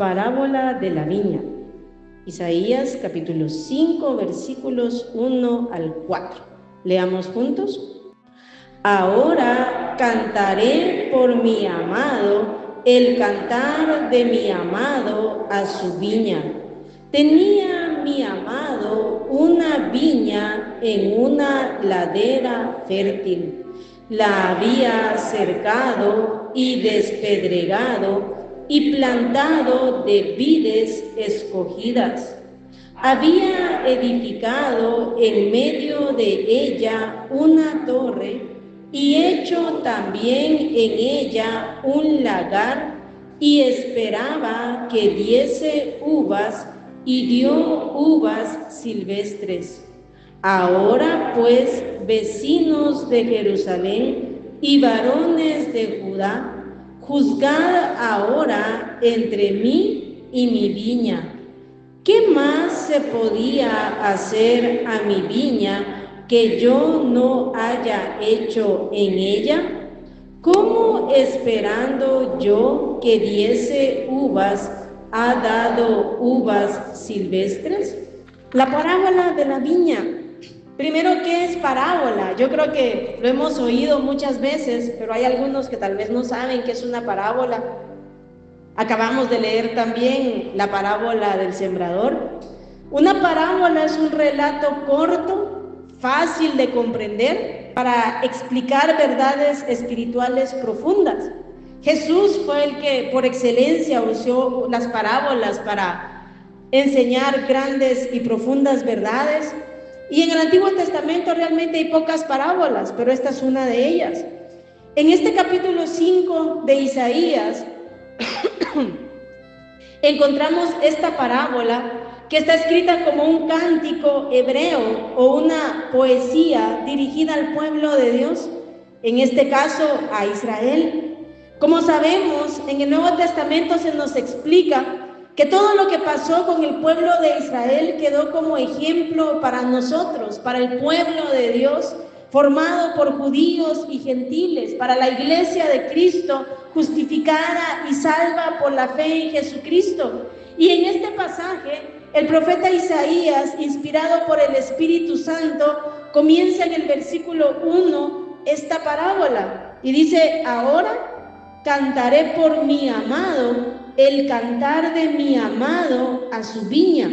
Parábola de la viña. Isaías capítulo 5, versículos 1 al 4. Leamos juntos. Ahora cantaré por mi amado el cantar de mi amado a su viña. Tenía mi amado una viña en una ladera fértil. La había cercado y despedregado y plantado de vides escogidas. Había edificado en medio de ella una torre y hecho también en ella un lagar, y esperaba que diese uvas, y dio uvas silvestres. Ahora pues, vecinos de Jerusalén y varones de Judá, juzgad ahora entre mí y mi viña. ¿Qué más se podía hacer a mi viña que yo no haya hecho en ella? ¿Cómo esperando yo que diese uvas, ha dado uvas silvestres? La parábola de la viña. Primero, ¿qué es parábola? Yo creo que lo hemos oído muchas veces, pero hay algunos que tal vez no saben qué es una parábola. Acabamos de leer también la parábola del sembrador. Una parábola es un relato corto, fácil de comprender, para explicar verdades espirituales profundas. Jesús fue el que por excelencia usó las parábolas para enseñar grandes y profundas verdades. Y en el Antiguo Testamento realmente hay pocas parábolas, pero esta es una de ellas. En este capítulo 5 de Isaías encontramos esta parábola que está escrita como un cántico hebreo o una poesía dirigida al pueblo de Dios, en este caso a Israel. Como sabemos, en el Nuevo Testamento se nos explica que todo lo que pasó con el pueblo de Israel quedó como ejemplo para nosotros, para el pueblo de Dios, formado por judíos y gentiles, para la iglesia de Cristo, justificada y salva por la fe en Jesucristo. Y en este pasaje, el profeta Isaías, inspirado por el Espíritu Santo, comienza en el versículo 1 esta parábola y dice: ahora cantaré por mi amado el cantar de mi amado a su viña.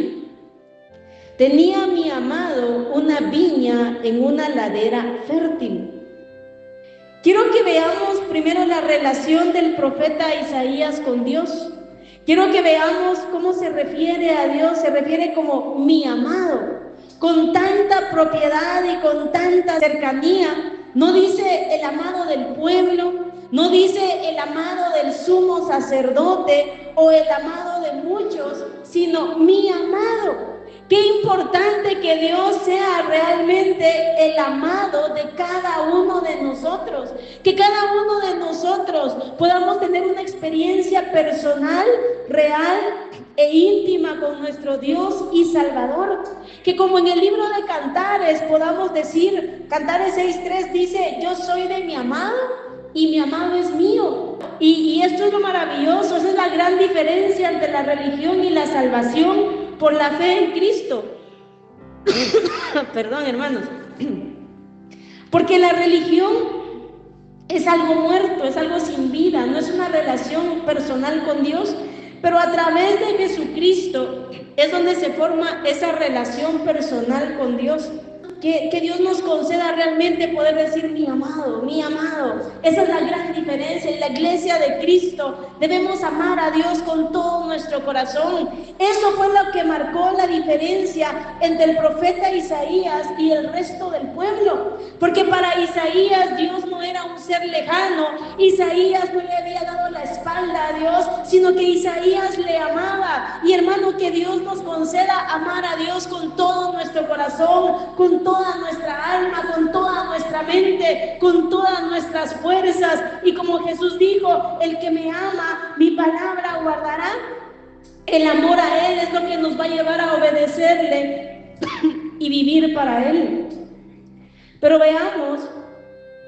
Tenía mi amado una viña en una ladera fértil. Quiero que veamos primero la relación del profeta Isaías con Dios. Quiero que veamos cómo se refiere a Dios. Se refiere como mi amado, con tanta propiedad y con tanta cercanía. No dice el amado del pueblo, no dice el amado del sumo sacerdote o el amado de muchos, sino mi amado. Qué importante que Dios sea realmente el amado de cada uno de nosotros, que cada uno de nosotros podamos tener una experiencia personal, real e íntima con nuestro Dios y Salvador, que como en el libro de Cantares podamos decir, Cantares 6:3 dice: yo soy de mi amado y mi amado es mío. Y esto es lo maravilloso, esa es la gran diferencia entre la religión y la salvación por la fe en Cristo. Perdón, hermanos. Porque la religión es algo muerto, es algo sin vida, no es una relación personal con Dios, pero a través de Jesucristo es donde se forma esa relación personal con Dios. Que Dios nos conceda realmente poder decir mi amado, mi amado. Esa es la gran diferencia. En la iglesia de Cristo debemos amar a Dios con todo nuestro corazón. Eso fue lo que marcó la diferencia entre el profeta Isaías y el resto del pueblo. Porque para Isaías Dios no era un ser lejano. Isaías no le había dado la espalda a Dios, sino que Isaías le amaba. Y hermano, que Dios nos conceda amar a Dios con todo nuestro corazón, con toda nuestra alma, con toda nuestra mente, con todas nuestras fuerzas. Y como Jesús dijo: el que me ama, mi palabra guardará. El amor a Él es lo que nos va a llevar a obedecerle y vivir para Él. Pero veamos,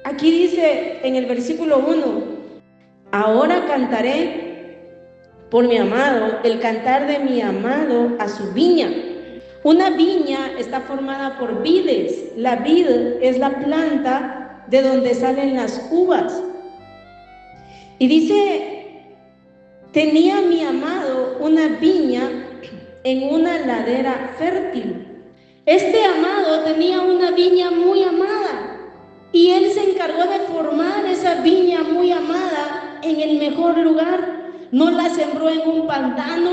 aquí dice en el versículo 1: ahora cantaré por mi amado, el cantar de mi amado a su viña. Una viña está formada por vides. La vid es la planta de donde salen las uvas. Y dice, tenía mi amado una viña en una ladera fértil. Este amado tenía una viña muy amada y él se encargó de formar esa viña muy amada en el mejor lugar. No la sembró en un pantano,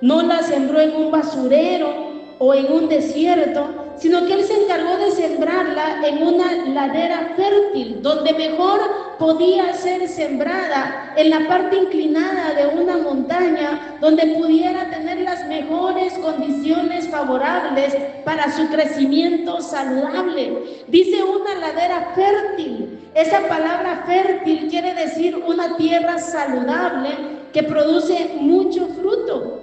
no la sembró en un basurero o en un desierto, sino que él se encargó de sembrarla en una ladera fértil, donde mejor podía ser sembrada, en la parte inclinada de una montaña, donde pudiera tener las mejores condiciones favorables para su crecimiento saludable. Dice una ladera fértil. Esa palabra fértil quiere decir una tierra saludable que produce mucho fruto.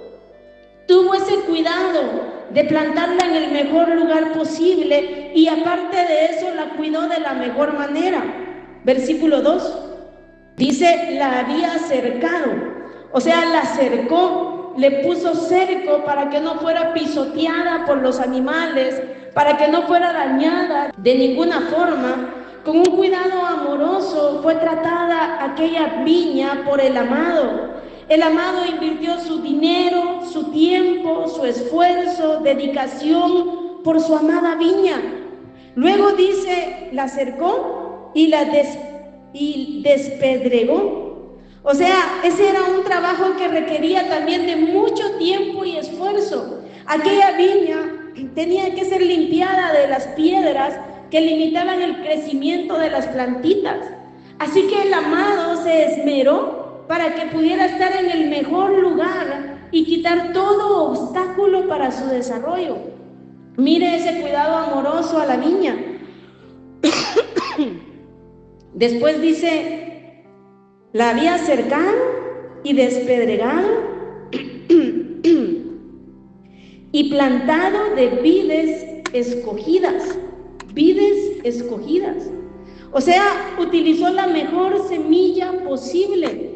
Tuvo ese cuidado de plantarla en el mejor lugar posible y aparte de eso la cuidó de la mejor manera. Versículo 2 dice, la había cercado, o sea, la cercó, le puso cerco para que no fuera pisoteada por los animales, para que no fuera dañada de ninguna forma. Con un cuidado amoroso fue tratada aquella viña por el amado. El amado invirtió su dinero, su tiempo, su esfuerzo, dedicación por su amada viña. Luego dice, la cercó y la despedregó. O sea, ese era un trabajo que requería también de mucho tiempo y esfuerzo. Aquella viña tenía que ser limpiada de las piedras que limitaban el crecimiento de las plantitas. Así que el amado se esmeró para que pudiera estar en el mejor lugar y quitar todo obstáculo para su desarrollo. Mire ese cuidado amoroso a la viña. Después dice, la había cercado y despedregado y plantado de vides escogidas. Vides escogidas. O sea, utilizó la mejor semilla posible.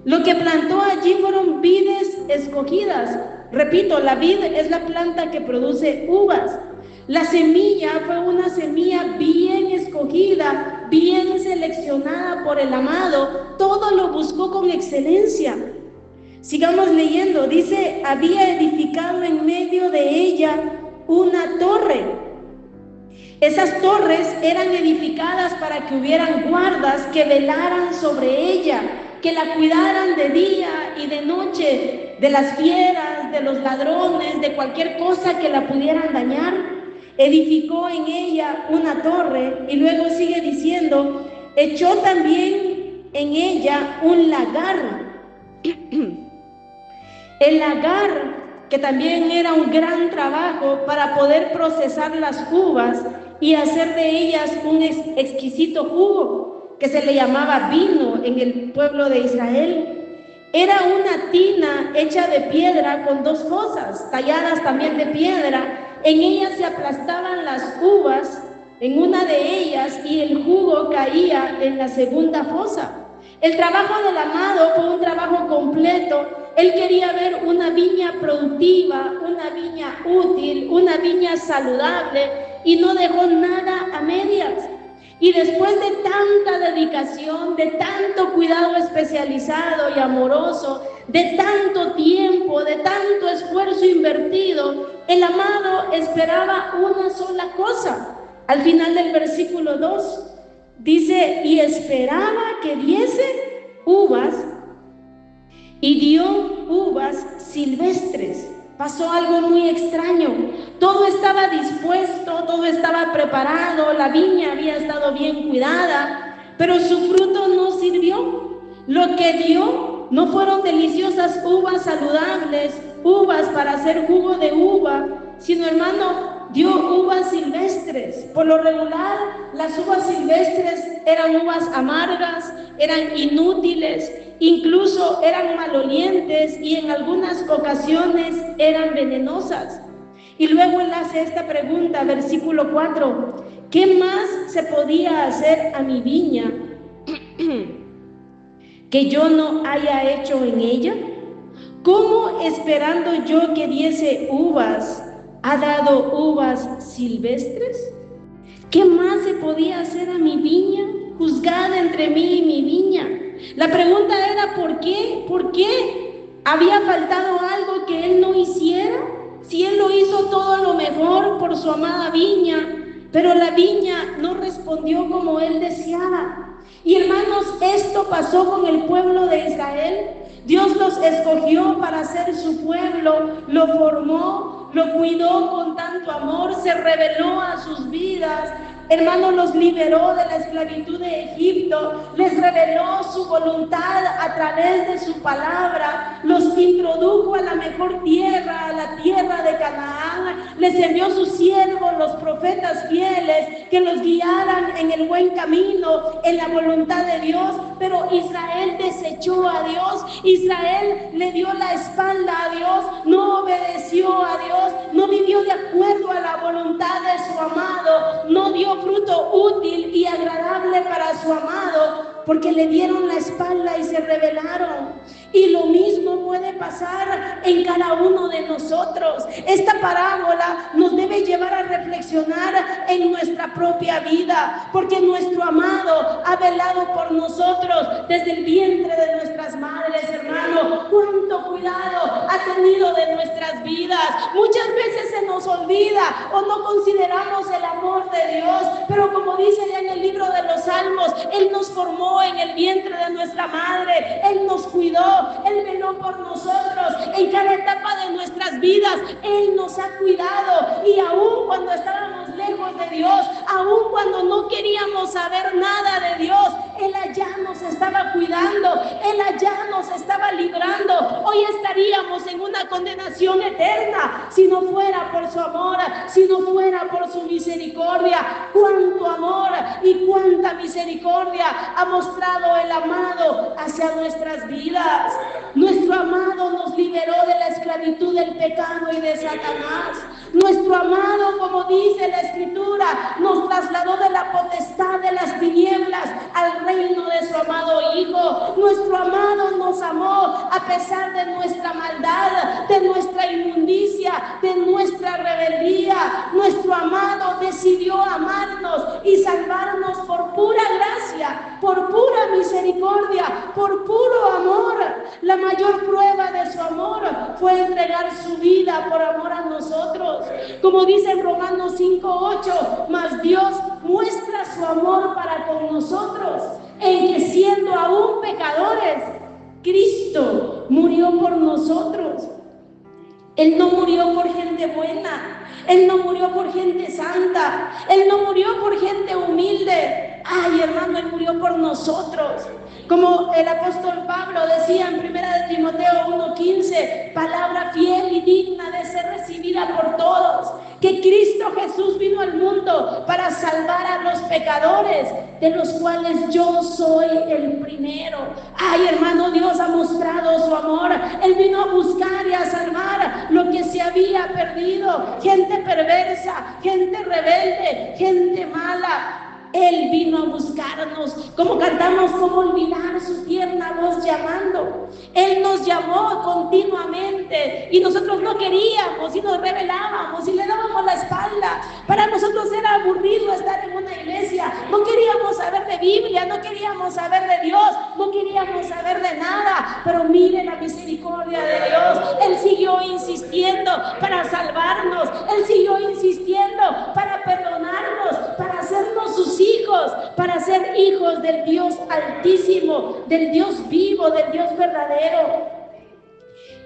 Lo que plantó allí fueron vides escogidas. Repito, la vid es la planta que produce uvas. La semilla fue una semilla bien escogida, bien seleccionada por el amado. Todo lo buscó con excelencia. Sigamos leyendo. Dice, había edificado en medio de ella una torre. Esas torres eran edificadas para que hubieran guardas que velaran sobre ella, que la cuidaran de día y de noche, de las fieras, de los ladrones, de cualquier cosa que la pudieran dañar. Edificó en ella una torre y luego sigue diciendo, echó también en ella un lagar. El lagar, que también era un gran trabajo para poder procesar las uvas y hacer de ellas un exquisito jugo, que se le llamaba vino en el pueblo de Israel. Era una tina hecha de piedra con dos fosas, talladas también de piedra. En ellas se aplastaban las uvas, en una de ellas, y el jugo caía en la segunda fosa. El trabajo del amado fue un trabajo completo. Él quería ver una viña productiva, una viña útil, una viña saludable, y no dejó nada a medias. Y después de tanta dedicación, de tanto cuidado especializado y amoroso, de tanto tiempo, de tanto esfuerzo invertido, el amado esperaba una sola cosa. Al final del versículo 2 dice, y esperaba que diese uvas, y dio uvas silvestres. Pasó algo muy extraño. Todo estaba dispuesto, todo estaba preparado, la viña había estado bien cuidada, pero su fruto no sirvió. Lo que dio no fueron deliciosas uvas saludables, uvas para hacer jugo de uva, sino, hermano, dio uvas silvestres. Por lo regular, las uvas silvestres eran uvas amargas, eran inútiles, incluso eran malolientes y en algunas ocasiones eran venenosas. Y luego él hace esta pregunta, versículo 4, ¿qué más se podía hacer a mi viña que yo no haya hecho en ella? ¿Cómo esperando yo que diese uvas, ha dado uvas silvestres? ¿Qué más se podía hacer a mi viña? Juzgad entre mí y mi viña. La pregunta era ¿por qué? ¿Por qué había faltado algo que él no hiciera? Si él lo hizo todo lo mejor por su amada viña, pero la viña no respondió como él deseaba. Y hermanos, esto pasó con el pueblo de Israel. Dios los escogió para ser su pueblo, lo formó, lo cuidó con tanto amor, se reveló a sus vidas. Hermanos, los liberó de la esclavitud de Egipto, les reveló su voluntad a través de su palabra, los introdujo a la mejor tierra, a la tierra de Canaán, les envió sus siervos, los profetas fieles, que los guiaran en el buen camino, en la voluntad de Dios. Pero Israel desechó a Dios, Israel le dio la espalda a Dios, no obedeció a Dios, no vivió de acuerdo a la voluntad de su amado, no dio fruto útil y agradable para su amado, porque le dieron la espalda y se rebelaron. Y lo mismo puede pasar en cada uno de nosotros. Esta parábola nos debe llevar a reflexionar en nuestra propia vida, porque nuestro amado ha velado por nosotros desde el vientre de nuestras madres, hermano. Cuánto cuidado ha tenido de nuestras vidas. Muchas veces se nos olvida o no consideramos el amor de Dios, pero como dice ya en el libro de los Salmos, Él nos formó en el vientre de nuestra madre, Él nos cuidó, Él veló por nosotros en cada etapa de nuestras vidas. Él nos ha cuidado, y aún cuando estábamos lejos de Dios, aún cuando no queríamos saber nada de Dios, Él allá nos estaba cuidando, Él allá nos estaba librando. Hoy estaríamos en una condenación eterna si no fuera por su amor, si no fuera por su misericordia. Cuánto amor y cuánta misericordia ha mostrado el amado hacia nuestras vidas. Nuestro amado nos liberó de la esclavitud del pecado y de Satanás. Nuestro amado, como dice la Escritura, nos trasladó de la potestad de las tinieblas al reino de su amado Hijo. Nuestro amado nos amó a pesar de nuestra maldad, de nuestra inmundicia, de nuestra rebeldía. Nuestro amado decidió amarnos y salvarnos por pura gracia, por pura misericordia, por puro amor. La mayor prueba de su amor fue entregar su vida por amor a nosotros. Como dice en Romanos 5:8, mas Dios muestra su amor para con nosotros, en que siendo aún pecadores, Cristo murió por nosotros. Él no murió por gente buena, Él no murió por gente santa, Él no murió por gente humilde. Ay, hermano, Él murió por nosotros. Como el apóstol Pablo decía en 1 de Timoteo 1:15, palabra fiel y digna de ser recibida por todos, que Cristo Jesús vino al mundo para salvar a los pecadores, de los cuales yo soy el primero. Ay, hermano, Dios ha mostrado su amor. Él vino a buscar y a salvar lo que se había perdido. Gente perversa, gente rebelde, gente mala. Él vino a buscarnos. Como cantamos, ¿cómo olvidar su tierna voz llamando? Él nos llamó continuamente y nosotros no queríamos y nos rebelábamos y le dábamos la espalda. Para nosotros era aburrido estar en una iglesia. No queríamos saber de Biblia, no queríamos saber de Dios, no queríamos saber de nada. Pero mire la misericordia de Dios. Él siguió insistiendo para salvarnos. Él siguió insistiendo para perdonarnos, para hacernos sus hijos, para ser hijos del Dios altísimo, del Dios vivo, del Dios verdadero.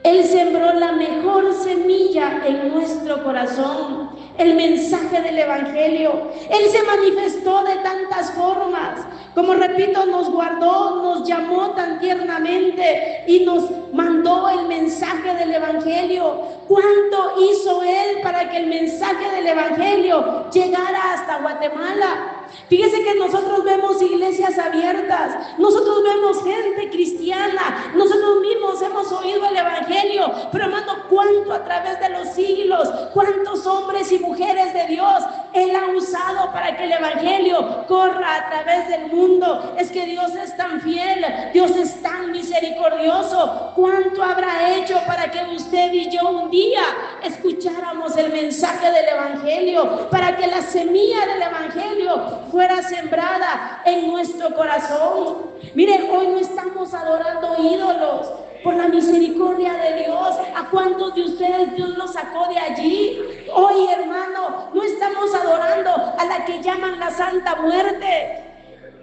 Él sembró la mejor semilla en nuestro corazón, el mensaje del Evangelio. Él se manifestó de tantas formas. Como repito, nos guardó, nos llamó tan tiernamente y nos mandó el mensaje del Evangelio. ¿Cuánto hizo Él para que el mensaje del Evangelio llegara hasta Guatemala? Fíjese que nosotros vemos iglesias abiertas, nosotros vemos gente cristiana, nosotros mismos hemos oído el Evangelio, pero hermano, cuánto a través de los siglos, cuántos hombres y mujeres de Dios, Él ha usado para que el evangelio corra a través del mundo. Es que Dios es tan fiel, Dios es tan misericordioso. ¿Cuánto habrá hecho para que usted y yo un día escucháramos el mensaje del evangelio, para que la semilla del evangelio fuera sembrada en nuestro corazón? Mire, hoy no estamos adorando ídolos. Por la misericordia de Dios, ¿a cuántos de ustedes Dios los sacó de allí? Hoy, hermano, no estamos adorando a la que llaman la Santa Muerte.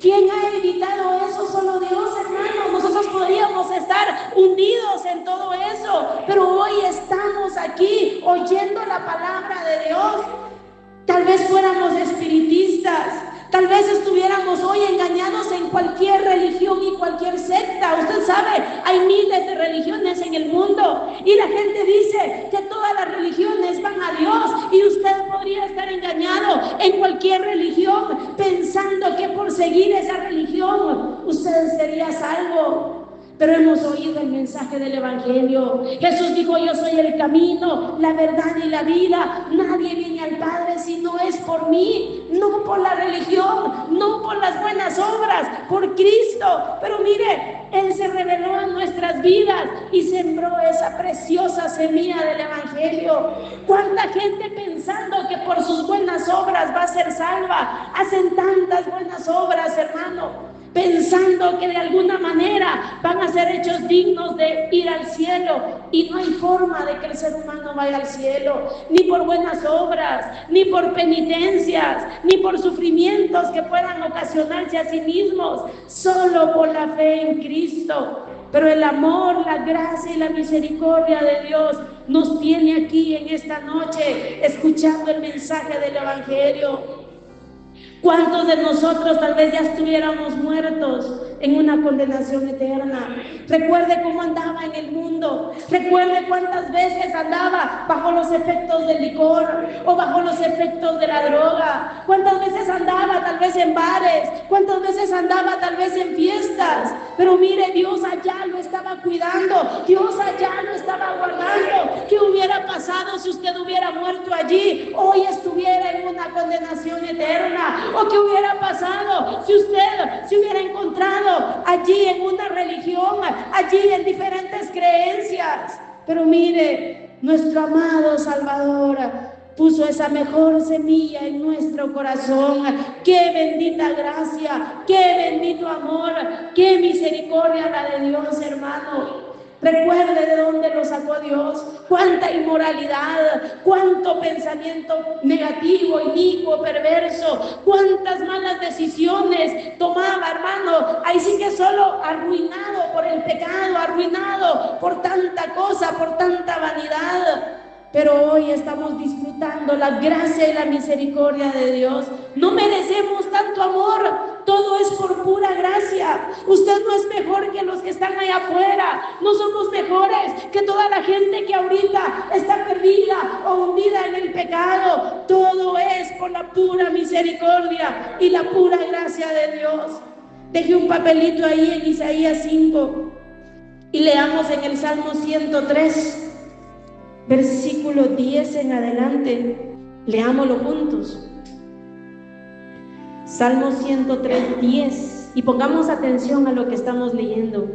¿Quién ha evitado eso? Solo Dios, hermano. Nosotros podríamos estar hundidos en todo eso, pero hoy estamos aquí oyendo la palabra de Dios. Tal vez fuéramos espiritistas, tal vez estuviéramos hoy engañados en cualquier religión y cualquier secta. Usted sabe, hay miles de religiones en el mundo y la gente dice que todas las religiones van a Dios, y usted podría estar engañado en cualquier religión pensando que por seguir esa religión usted sería salvo. Pero hemos oído el mensaje del evangelio. Jesús dijo: yo soy el camino, la verdad y la vida. Nadie viene al Padre si no es por mí, no por la religión, no por las buenas obras, por Cristo. Pero mire, Él se reveló a nuestras vidas y sembró esa preciosa semilla del evangelio. ¿Cuánta gente pensando que por sus buenas obras va a ser salva? Hacen tantas buenas obras, hermano, pensando que de alguna manera van a ser hechos dignos de ir al cielo, y no hay forma de que el ser humano vaya al cielo, ni por buenas obras, ni por penitencias, ni por sufrimientos que puedan ocasionarse a sí mismos, solo por la fe en Cristo. Pero el amor, la gracia y la misericordia de Dios nos tiene aquí en esta noche escuchando el mensaje del evangelio. ¿Cuántos de nosotros tal vez ya estuviéramos muertos en una condenación eterna? Recuerde cómo andaba en el mundo. Recuerde cuántas veces andaba bajo los efectos del licor o bajo los efectos de la droga. Cuántas veces andaba tal vez en bares. Cuántas veces andaba tal vez en fiestas. Pero mire, Dios allá lo estaba cuidando. Dios allá lo estaba guardando. ¿Qué hubiera pasado si usted hubiera muerto allí? Hoy estuviera en una condenación eterna. ¿O qué hubiera pasado si usted se hubiera encontrado allí en una religión, allí en diferentes creencias? Pero mire, nuestro amado Salvador puso esa mejor semilla en nuestro corazón. ¡Qué bendita gracia! ¡Qué bendito amor! ¡Qué misericordia la de Dios, hermano! Recuerde de dónde lo sacó Dios. Cuánta inmoralidad, cuánto pensamiento negativo, inicuo, perverso, cuántas malas decisiones tomaba, hermano. Ahí sí que solo arruinado por el pecado, arruinado por tanta cosa, por tanta vanidad. Pero hoy estamos disfrutando la gracia y la misericordia de Dios. No merecemos tanto amor. Todo es por pura gracia. Usted no es mejor que los que están allá afuera. No somos mejores que toda la gente que ahorita está perdida o hundida en el pecado. Todo es por la pura misericordia y la pura gracia de Dios. Deje un papelito ahí en Isaías 5 y leamos en el Salmo 103. Versículo 10 en adelante, leámoslo juntos. Salmo 103, 10. Y pongamos atención a lo que estamos leyendo.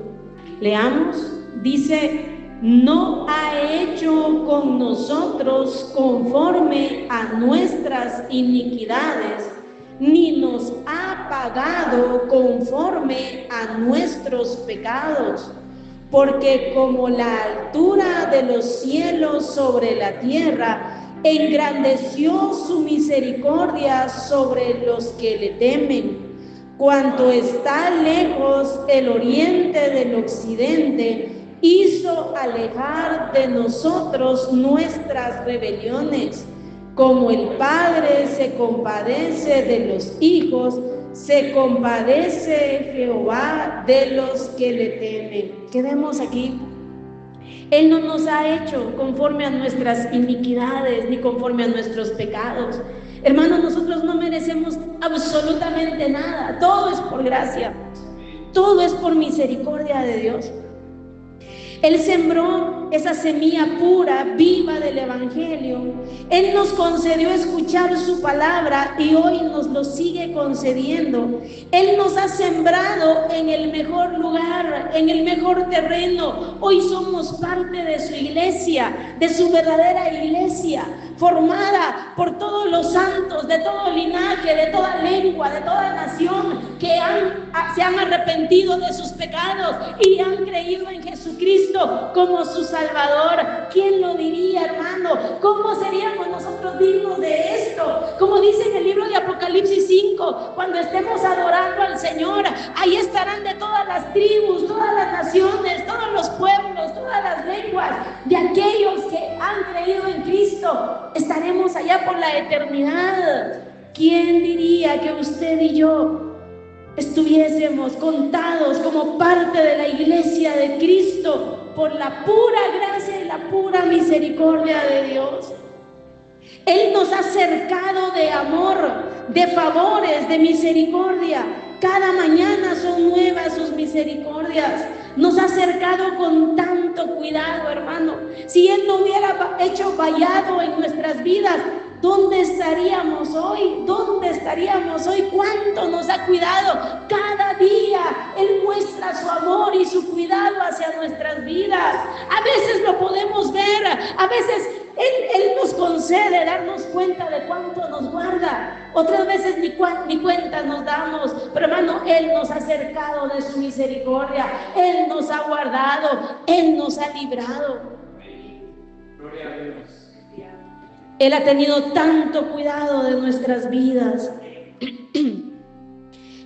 Leamos, dice: no ha hecho con nosotros conforme a nuestras iniquidades, ni nos ha pagado conforme a nuestros pecados. Porque como la altura de los cielos sobre la tierra, engrandeció su misericordia sobre los que le temen. Cuanto está lejos el oriente del occidente, hizo alejar de nosotros nuestras rebeliones. Como el Padre se compadece de los hijos, se compadece Jehová de los que le temen. Quedemos aquí. Él no nos ha hecho conforme a nuestras iniquidades ni conforme a nuestros pecados. Hermanos, nosotros no merecemos absolutamente nada. Todo es por gracia. Todo es por misericordia de Dios. Él sembró esa semilla pura, viva del Evangelio. Él nos concedió escuchar su palabra y hoy nos lo sigue concediendo. Él nos ha sembrado en el mejor lugar, en el mejor terreno. Hoy somos parte de su iglesia, de su verdadera iglesia, formada por todos los santos, de todo linaje, de toda lengua, de toda nación, que se han arrepentido de sus pecados y han creído en Jesucristo como su Salvador. ¿Quién lo diría, hermano? ¿Cómo seríamos nosotros dignos de esto? Como dice en el libro de Apocalipsis 5, cuando estemos adorando al Señor, ahí estarán de todas las tribus, todas las naciones, todos los pueblos, todas las lenguas, de aquellos que han creído en Cristo. Estaremos allá por la eternidad. ¿Quién diría que usted y yo estuviésemos contados como parte de la iglesia de Cristo por la pura gracia y la pura misericordia de Dios? Él nos ha cercado de amor, de favores, de misericordia. Cada mañana son nuevas sus misericordias. Nos ha cercado con tanto cuidado, hermano. Si Él no hubiera hecho vallado en nuestras vidas, ¿dónde estaríamos hoy? ¿Dónde estaríamos hoy? ¿Cuánto nos ha cuidado? Cada día Él muestra su amor y su cuidado hacia nuestras vidas. A veces lo podemos ver, a veces Él nos concede darnos cuenta de cuánto nos guarda. Otras veces ni cuenta nos damos. Pero hermano, Él nos ha acercado de su misericordia. Él nos ha guardado. Él nos ha librado. Gloria a Dios. Él ha tenido tanto cuidado de nuestras vidas.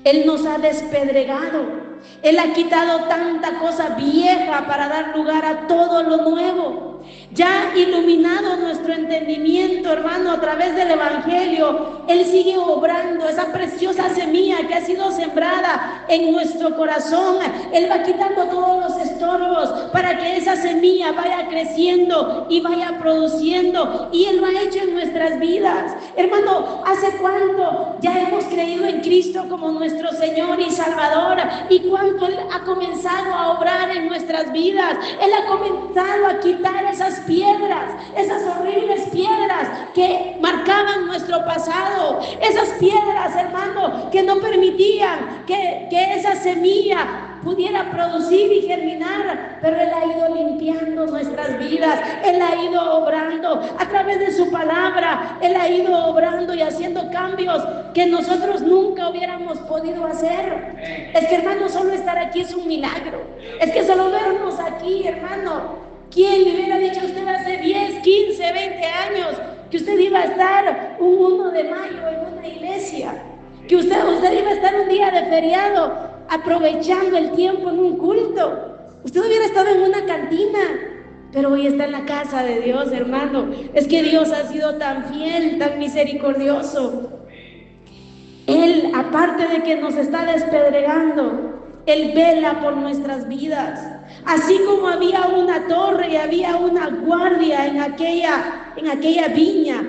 Él nos ha despedregado. Él ha quitado tanta cosa vieja para dar lugar a todo lo nuevo. Ya iluminado nuestro entendimiento, hermano, a través del Evangelio, Él sigue obrando esa preciosa semilla que ha sido sembrada en nuestro corazón. Él va quitando todos los estorbos para que esa semilla vaya creciendo y vaya produciendo. Y Él lo ha hecho en nuestras vidas. Hermano, ¿hace cuánto ya hemos creído en Cristo como nuestro Señor y Salvador? ¿Y cuánto Él ha comenzado a obrar en nuestras vidas? Él ha comenzado a quitar esas piedras, esas horribles piedras que marcaban nuestro pasado, esas piedras, hermano, que no permitían que esa semilla pudiera producir y germinar, pero Él ha ido limpiando nuestras vidas. Él ha ido obrando a través de su palabra. Él ha ido obrando y haciendo cambios que nosotros nunca hubiéramos podido hacer. Es que, hermano, solo estar aquí es un milagro. Es que solo vernos aquí, hermano, ¿quién le hubiera dicho a usted hace 10, 15, 20 años que usted iba a estar un 1 de mayo en una iglesia? Que usted iba a estar un día de feriado aprovechando el tiempo en un culto. Usted hubiera estado en una cantina, pero hoy está en la casa de Dios, hermano. Es que Dios ha sido tan fiel, tan misericordioso. Él, aparte de que nos está despedregando, Él vela por nuestras vidas. Así como había una torre y había una guardia en aquella viña,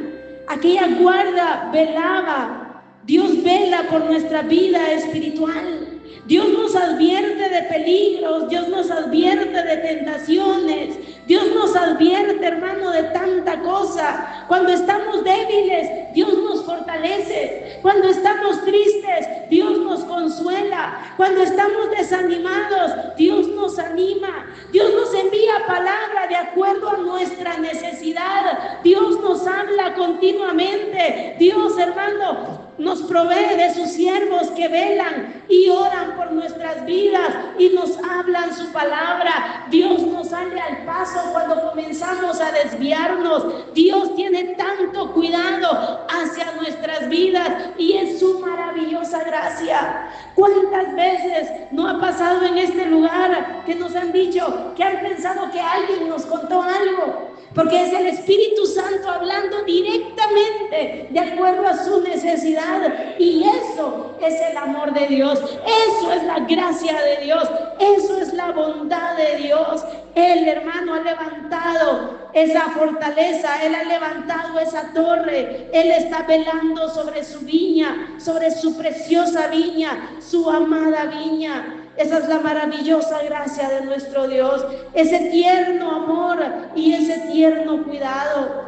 aquella guarda velaba. Dios vela por nuestra vida espiritual. Dios nos advierte de peligros, Dios nos advierte de tentaciones, Dios nos advierte, hermano, de tanta cosa. Cuando estamos débiles, Dios nos fortalece. Cuando estamos tristes, Dios nos consuela. Cuando estamos desanimados, Dios nos anima. Dios nos envía palabra de acuerdo a nuestra necesidad. Dios nos habla continuamente. Dios, hermano, nos provee de sus siervos que velan y oran por nuestras vidas y nos hablan su palabra. Dios nos sale al paso cuando comenzamos a desviarnos. Dios tiene tanto cuidado hacia nuestras vidas y es su maravillosa gracia. ¿Cuántas veces no ha pasado en este lugar que nos han dicho, que han pensado que alguien nos contó algo? Porque es el Espíritu Santo hablando directamente de acuerdo a su necesidad. Y eso es el amor de Dios. Eso es la gracia de Dios. Eso es la bondad de Dios. Él, hermano, ha levantado esa fortaleza. Él ha levantado esa torre. Él está velando sobre su viña, sobre su preciosa viña, su amada viña. Esa es la maravillosa gracia de nuestro Dios, ese tierno amor y ese tierno cuidado.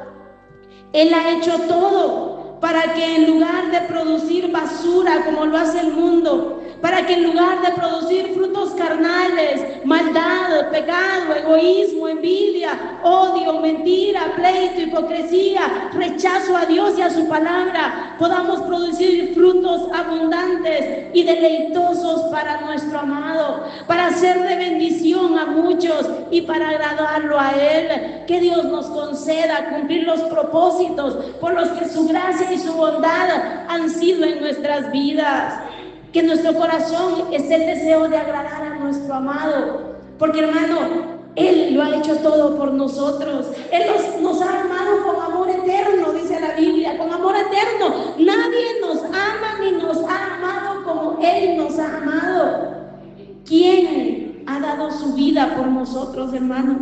Él ha hecho todo para que en lugar de producir basura como lo hace el mundo, para que en lugar de producir frutos carnales, maldad, pecado, egoísmo, envidia, odio, mentira, pleito, hipocresía, rechazo a Dios y a su palabra, podamos producir frutos abundantes y deleitosos para nuestro amado, para ser de bendición a muchos y para agradarlo a Él. Que Dios nos conceda cumplir los propósitos por los que su gracia y su bondad han sido en nuestras vidas. Que en nuestro corazón esté el deseo de agradar a nuestro amado, porque hermano, Él lo ha hecho todo por nosotros. Él nos ha amado con amor eterno, dice la Biblia, con amor eterno. Nadie nos ama ni nos ha amado como Él nos ha amado. ¿Quién ha dado su vida por nosotros, hermano?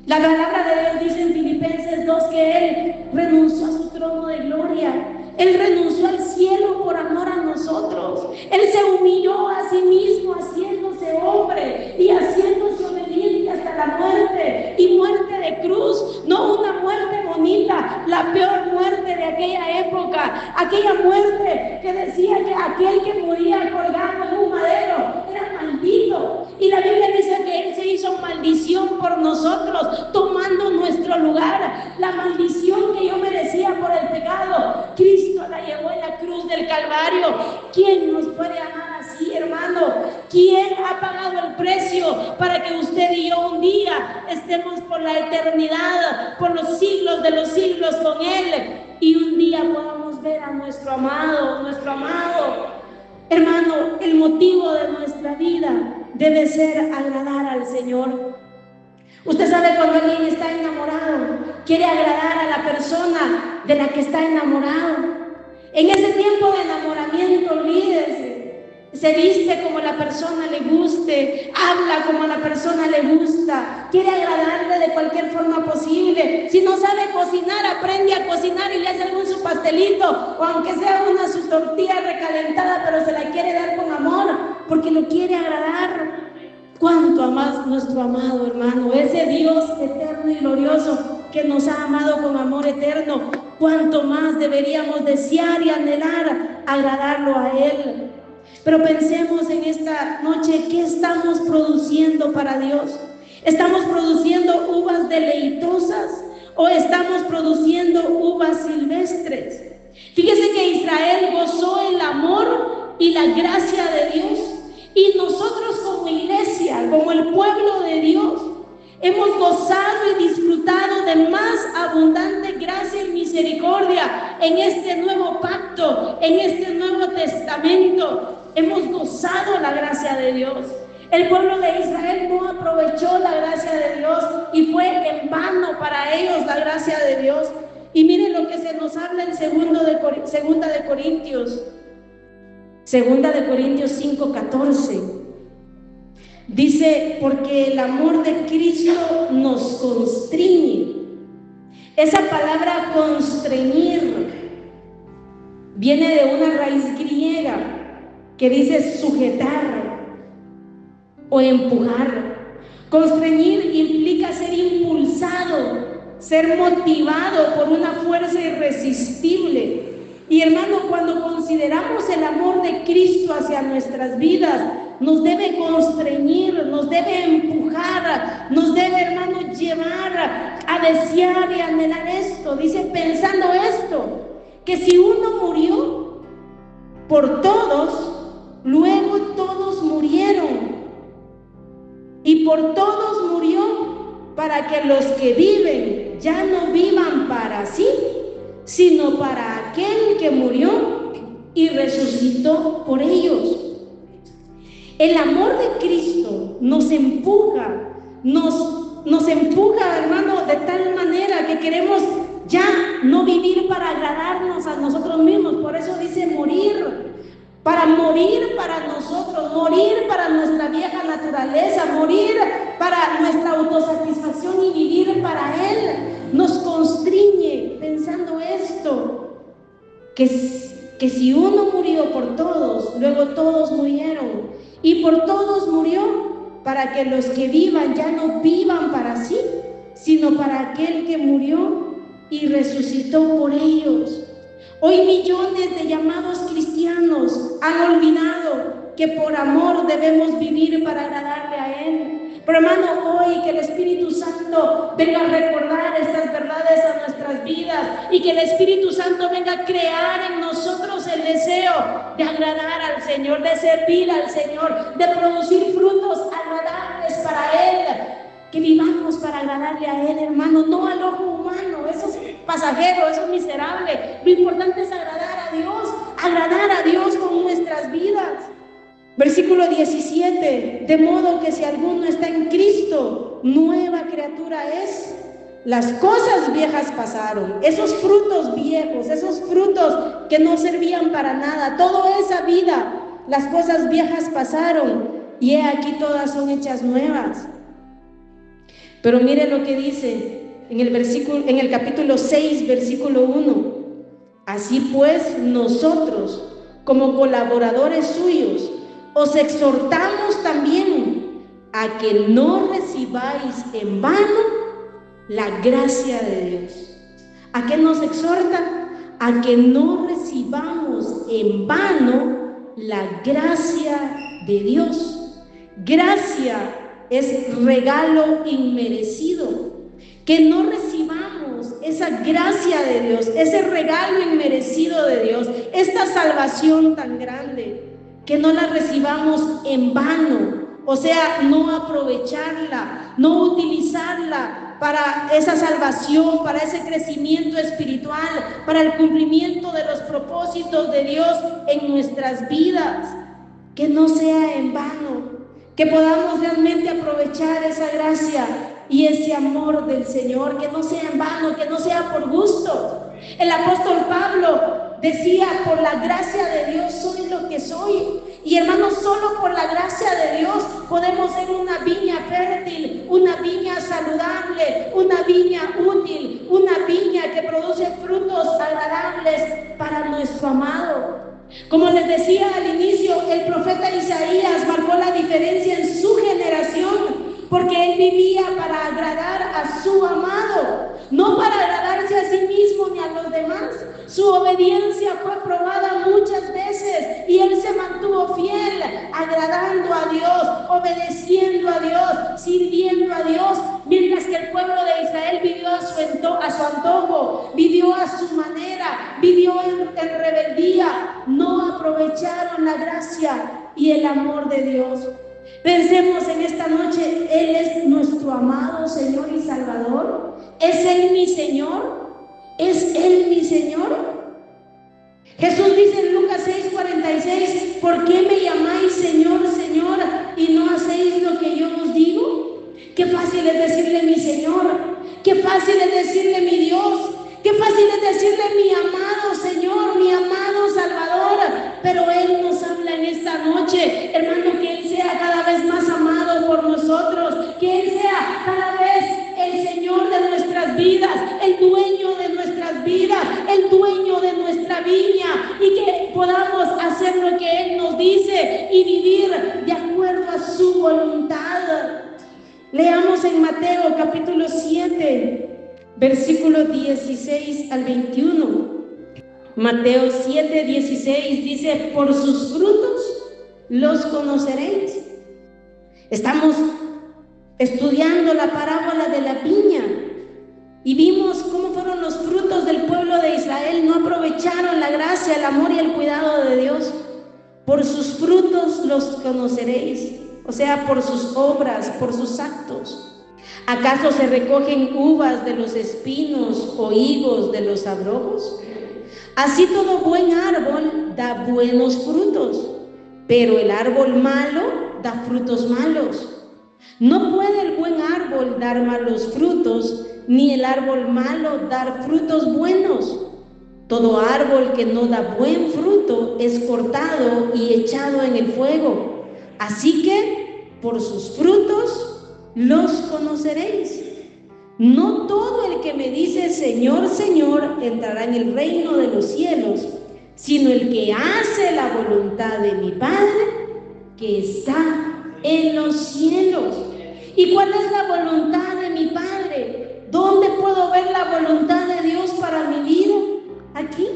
La palabra de Dios dice en Filipenses 2 que Él renunció a su trono de gloria. Él renunció al cielo por amor a nosotros. Él se humilló a sí mismo haciéndose hombre y haciéndose obediente hasta la muerte, y muerte de cruz, no una muerte bonita, la peor muerte de aquella época, aquella muerte que decía que aquel que moría colgado en un madero era maldito, y la Biblia dice que Él se hizo maldición por nosotros, tomando nuestro lugar. La maldición que yo merecía por el pecado, Cristo la llevó en la cruz del Calvario. ¿Quién nos puede amar así, hermano? ¿Quién ha pagado el precio para que usted y yo un día estemos por la eternidad, por los siglos de los siglos con Él, y un día podamos ver a nuestro amado, nuestro amado? Hermano, el motivo de nuestra vida debe ser agradar al Señor. Usted sabe, cuando alguien está enamorado, quiere agradar a la persona de la que está enamorado. En ese tiempo de enamoramiento, olvídese, se viste como la persona le guste, habla como a la persona le gusta, quiere agradarle de cualquier forma posible. Si no sabe cocinar, aprende a cocinar y le hace algún su pastelito, o aunque sea su tortilla recalentada, pero se la quiere dar con amor, porque lo quiere agradar. ¿Cuánto más nuestro amado, hermano? Ese Dios eterno y glorioso que nos ha amado con amor eterno, cuánto más deberíamos desear y anhelar agradarlo a Él. Pero pensemos en esta noche, ¿qué estamos produciendo para Dios? ¿Estamos produciendo uvas deleitosas o estamos produciendo uvas silvestres? Fíjese que Israel gozó el amor y la gracia de Dios, y nosotros como iglesia, como el pueblo de Dios, hemos gozado y disfrutado de más abundante gracia y misericordia en este nuevo pacto, en este nuevo testamento. Hemos gozado la gracia de Dios. El pueblo de Israel no aprovechó la gracia de Dios y fue en vano para ellos la gracia de Dios. Y miren lo que se nos habla en Segunda de Corintios 5:14. Dice, porque el amor de Cristo nos constriñe. Esa palabra constreñir viene de una raíz griega que dice sujetar o empujar. Constreñir implica ser impulsado, ser motivado por una fuerza irresistible. Y hermano, cuando consideramos el amor de Cristo hacia nuestras vidas, nos debe constreñir, nos debe empujar, nos debe, hermano, llevar a desear y anhelar esto. Dice, pensando esto, que si uno murió por todos, luego todos murieron. Y por todos murió, para que los que viven ya no vivan para sí, sino para aquel que murió y resucitó por ellos. El amor de Cristo nos empuja, hermano, de tal manera que queremos ya no vivir para agradarnos a nosotros mismos. Por eso dice morir, para morir para nosotros, morir para nuestra vieja naturaleza, morir para nuestra autosatisfacción y vivir para Él. Nos constriñe pensando esto, que si uno murió por todos, luego todos murieron. y por todos murió, para que los que vivan ya no vivan para sí, sino para aquel que murió y resucitó por ellos. Hoy millones de llamados cristianos han olvidado que por amor debemos vivir para agradarle a Él. Pero hermano, hoy que el Espíritu Santo venga a recordar estas verdades a nuestras vidas y que el Espíritu Santo venga a crear en nosotros el deseo de agradar al Señor, de servir al Señor, de producir frutos agradables para Él. Que vivamos para agradarle a Él, hermano, no al ojo humano. Eso es pasajero, eso es miserable. Lo importante es agradar a Dios con nuestras vidas. Versículo 17, de modo que si alguno está en Cristo, nueva criatura es. Las cosas viejas pasaron, esos frutos viejos, esos frutos que no servían para nada, toda esa vida, las cosas viejas pasaron y he aquí todas son hechas nuevas. Pero mire lo que dice en el capítulo 6, versículo 1. Así pues, nosotros, como colaboradores suyos, os exhortamos también a que no recibáis en vano la gracia de Dios. ¿A qué nos exhorta? A que no recibamos en vano la gracia de Dios. Gracia es regalo inmerecido. Que no recibamos esa gracia de Dios, ese regalo inmerecido de Dios, esta salvación tan grande, que no la recibamos en vano, o sea, no aprovecharla, no utilizarla para esa salvación, para ese crecimiento espiritual, para el cumplimiento de los propósitos de Dios en nuestras vidas. Que no sea en vano, que podamos realmente aprovechar esa gracia y ese amor del Señor, que no sea en vano, que no sea por gusto. El apóstol Pablo decía, por la gracia de Dios soy lo que soy. Y hermanos, solo por la gracia de Dios podemos ser una viña fértil, una viña saludable, una viña útil, una viña que produce frutos agradables para nuestro amado. Como les decía al inicio, el profeta Isaías marcó la diferencia en su generación, porque él vivía para agradar a su amado, no para agradarse a sí mismo ni a los demás. Su obediencia fue probada muchas veces y él se mantuvo fiel, agradando a Dios, obedeciendo a Dios, sirviendo a Dios, mientras que el pueblo de Israel vivió a su antojo, vivió a su manera, vivió en rebeldía, no aprovecharon la gracia y el amor de Dios. Pensemos en esta noche, Él es nuestro amado Señor y Salvador. ¿Es Él mi Señor? ¿Es Él mi Señor? Jesús dice en Lucas 6:46, ¿por qué me llamáis Señor, Señor, y no hacéis lo que yo os digo? Qué fácil es decirle mi Señor, qué fácil es decirle mi Dios, qué fácil es decirle mi amado Señor, mi amado Salvador, pero Él nos habla en esta noche, hermano, que Él sea cada vez más amado por nosotros, que Él sea cada vez el Señor de nuestras vidas, el dueño de nuestras vidas, el dueño de nuestra viña, y que podamos hacer lo que Él nos dice y vivir de acuerdo a su voluntad. Leamos en Mateo capítulo 7, versículos 16 al 21. Mateo 7:16 dice, por sus frutos los conoceréis. Estamos estudiando la parábola de la viña y vimos cómo fueron los frutos del pueblo de Israel. No aprovecharon la gracia, el amor y el cuidado de Dios. Por sus frutos los conoceréis, o sea, por sus obras, por sus actos. ¿Acaso se recogen uvas de los espinos o higos de los abrojos? Así todo buen árbol da buenos frutos, pero el árbol malo da frutos malos. No puede el buen árbol dar malos frutos, ni el árbol malo dar frutos buenos. Todo árbol que no da buen fruto es cortado y echado en el fuego. Así que por sus frutos los conoceréis. No todo el que me dice Señor, Señor entrará en el reino de los cielos, sino el que hace la voluntad de mi Padre que está en los cielos. ¿Y cuál es la voluntad de mi Padre? ¿Dónde puedo ver la voluntad de Dios para mi vida? Aquí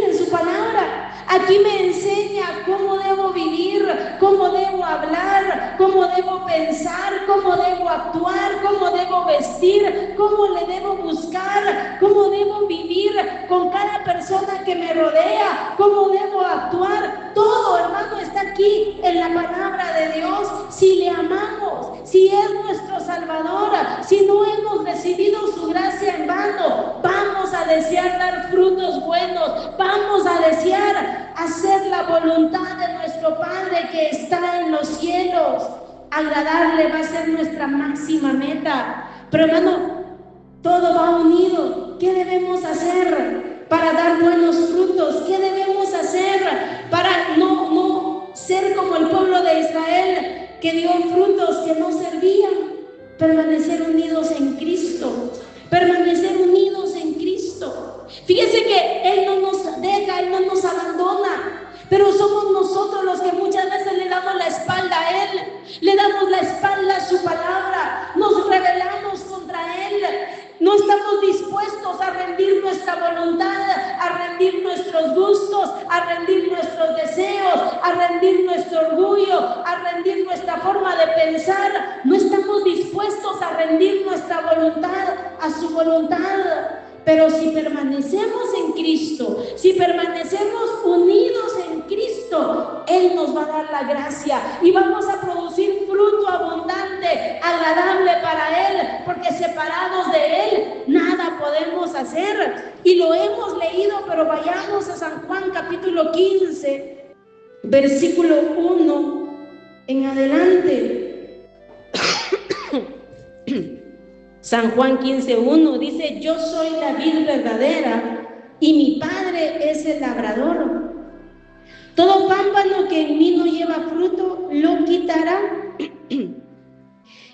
en su palabra. Aquí me enseña cómo debo vivir, cómo debo hablar, cómo debo pensar, cómo debo actuar, cómo debo vestir, cómo le debo buscar, cómo debo vivir con cada persona que me rodea, cómo debo actuar. Todo, hermano, está aquí en la palabra de Dios. Si le amamos, si es nuestro Salvador, si no hemos recibido su gracia en vano, vamos a desear dar frutos buenos, vamos a desear hacer la voluntad de nuestro Padre que está en los cielos. Agradarle va a ser nuestra máxima meta. Pero hermano, todo va unido. ¿Qué debemos hacer para dar buenos frutos? ¿Qué debemos hacer para no ser como el pueblo de Israel que dio frutos que no servían? Permanecer unidos en Cristo. Permanecer unidos en Cristo. Fíjese que Él no nos deja, Él no nos abandona, pero somos nosotros los que muchas veces le damos la espalda a Él, le damos la espalda a su palabra, nos rebelamos contra Él, no estamos dispuestos a rendir nuestra voluntad, a rendir nuestros gustos, a rendir nuestros deseos, a rendir nuestro orgullo, a rendir nuestra forma de pensar. No estamos dispuestos a rendir nuestra voluntad a su voluntad. Pero si permanecemos en Cristo, si permanecemos unidos en Cristo, Él nos va a dar la gracia y vamos a producir fruto abundante, agradable para Él, porque separados de Él nada podemos hacer. Y lo hemos leído, pero vayamos a San Juan capítulo 15, versículo 1 en adelante. San Juan 15:1 dice: yo soy la vid verdadera y mi Padre es el labrador. Todo pámpano que en mí no lleva fruto lo quitará,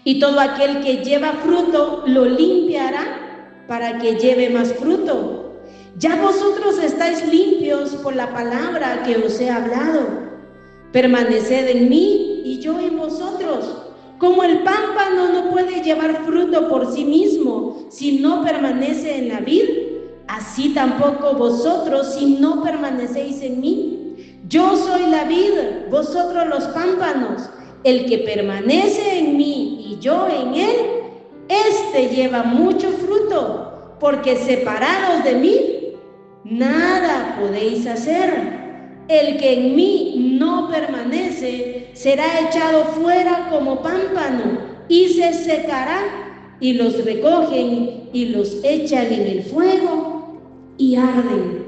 y todo aquel que lleva fruto lo limpiará para que lleve más fruto. Ya vosotros estáis limpios por la palabra que os he hablado. Permaneced en mí y yo en vosotros. Como el pámpano no puede llevar fruto por sí mismo si no permanece en la vid, así tampoco vosotros si no permanecéis en mí. Yo soy la vid, vosotros los pámpanos. El que permanece en mí y yo en él, éste lleva mucho fruto, porque separados de mí, nada podéis hacer. El que en mí no permanece será echado fuera como pámpano y se secará, y los recogen y los echan en el fuego y arden.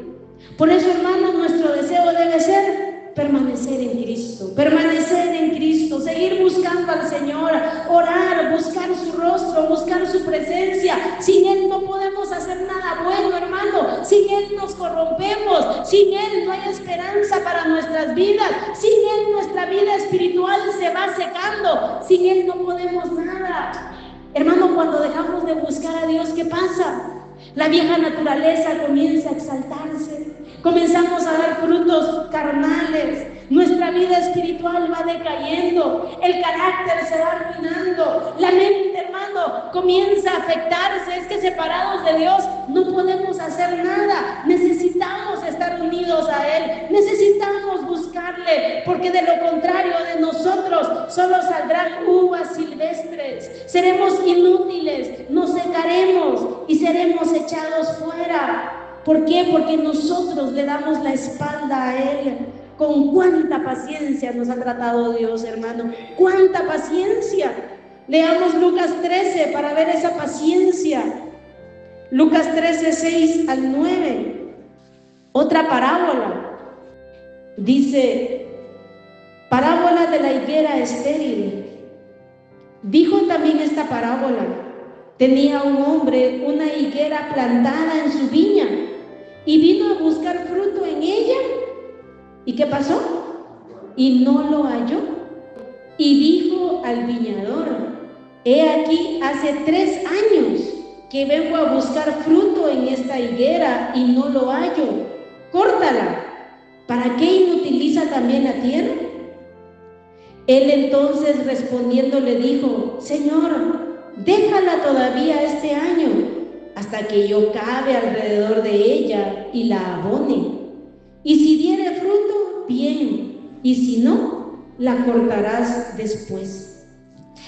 Por eso, hermanos, nuestro deseo debe ser permanecer en Cristo, seguir buscando al Señor, orar, buscar su rostro, buscar su presencia. Sin Él no podemos hacer nada bueno, hermano. Sin Él nos corrompemos, sin Él no hay esperanza para nuestras vidas, sin Él nuestra vida espiritual se va secando, sin Él no podemos nada. Hermano, cuando dejamos de buscar a Dios, ¿qué pasa? La vieja naturaleza comienza a exaltarse, comenzamos a dar frutos carnales, nuestra vida espiritual va decayendo, el carácter se va arruinando, la mente, hermano, comienza a afectarse. Es que separados de Dios no podemos hacer nada, necesitamos estar unidos a Él, necesitamos buscarle, porque de lo contrario de nosotros solo saldrán uvas silvestres, seremos inútiles, nos secaremos y seremos echados fuera. ¿Por qué? Porque nosotros le damos la espalda a Él. Con cuánta paciencia nos ha tratado Dios, hermano. Cuánta paciencia. Leamos Lucas 13 para ver esa paciencia. Lucas 13, 6 al 9. Otra parábola. Dice: parábola de la higuera estéril. Dijo también esta parábola: tenía un hombre una higuera plantada en su viña y vino a buscar fruto en ella. ¿Y qué pasó? Y no lo halló. Y dijo al viñador: he aquí, hace 3 años que vengo a buscar fruto en esta higuera y no lo hallo. Córtala. ¿Para qué inutiliza también la tierra? Él entonces respondiendo le dijo: Señor, déjala todavía este año, hasta que yo cabe alrededor de ella y la abone. Y si diere fruto, bien, y si no, la cortarás después.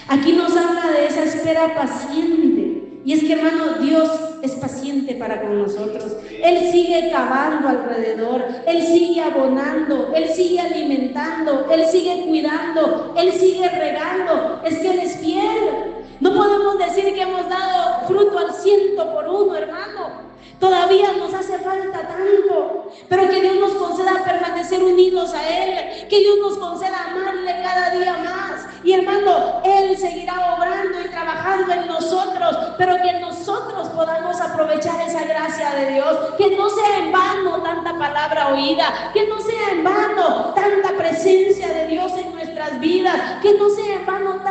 Aquí nos habla de esa espera paciente. Y es que, hermano, Dios es paciente para con nosotros. Él sigue cavando alrededor, Él sigue abonando, Él sigue alimentando, Él sigue cuidando, Él sigue regando. Es que Él es fiel. No podemos decir que hemos dado fruto al 100%, hermano. Todavía nos hace falta tanto, pero que Dios nos conceda permanecer unidos a Él, que Dios nos conceda amarle cada día más. Y hermano, Él seguirá obrando y trabajando en nosotros, pero que nosotros podamos aprovechar esa gracia de Dios, que no sea en vano tanta palabra oída, que no sea en vano tanta presencia de Dios en nuestras vidas, que no sea en vano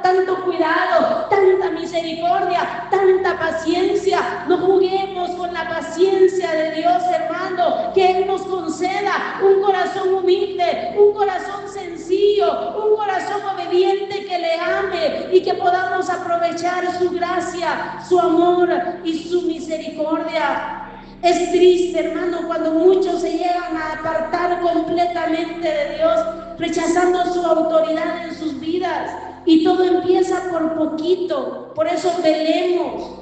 tanto cuidado, tanta misericordia, tanta paciencia. No juguemos con la paciencia de Dios, hermano, que Él nos conceda un corazón humilde, un corazón sencillo, un corazón obediente que le ame y que podamos aprovechar su gracia, su amor y su misericordia. Es triste, hermano, cuando muchos se llegan a apartar completamente de Dios, rechazando su autoridad en sus vidas, y todo empieza por poquito. Por eso velemos.